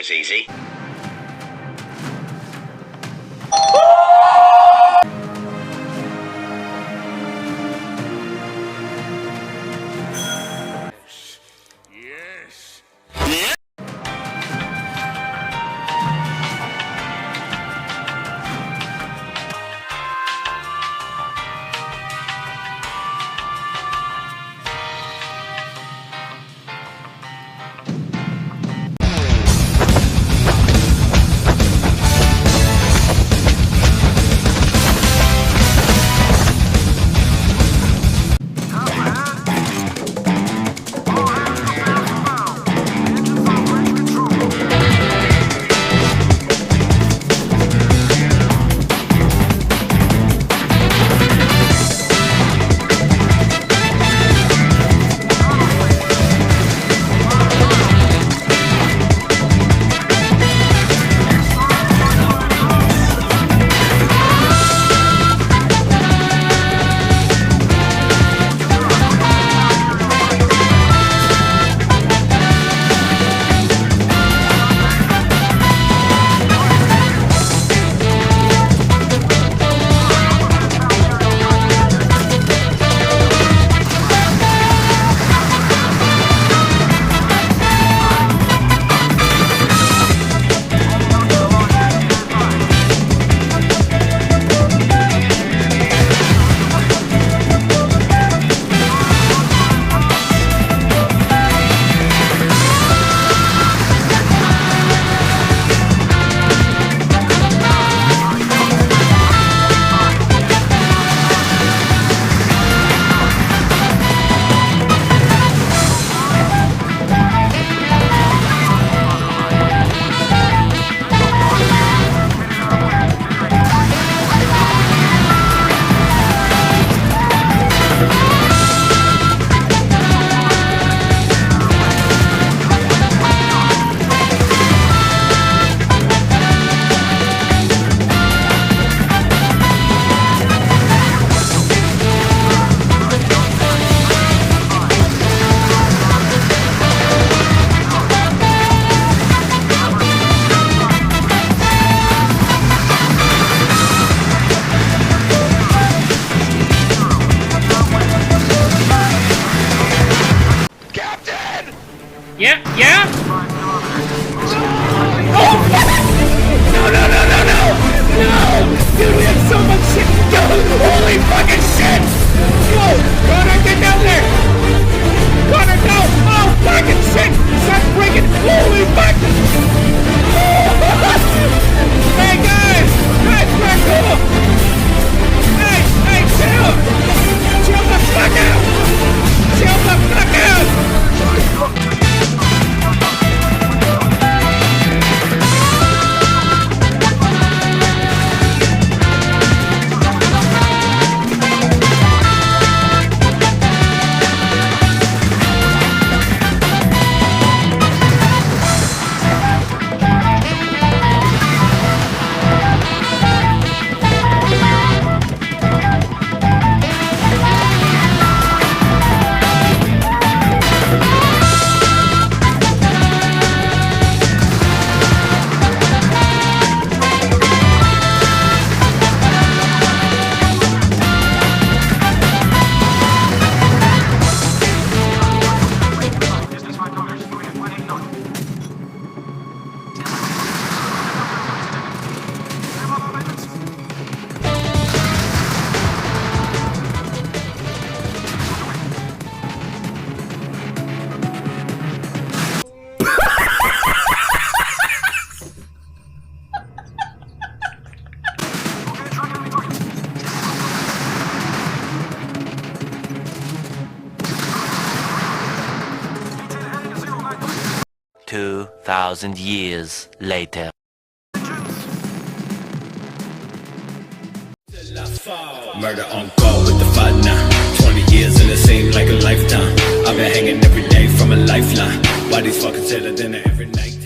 was easy. Yeah, yeah? Oh, no, no, no, no, no! No! Dude, we have so much shit to do! Holy fucking shit! Whoa! Connor, get down there! Connor, no! Oh, fucking shit! Start breaking! Holy fuck! Hey, guys! Guys, we're cool! Hey, hey, chill! Chill the fuck out! Chill the fuck out! Years later. Murder on call with the fight now. 20 years and it seemed like a lifetime. I've been hanging every day from a lifeline. Why these fuckers tell it dinner every night?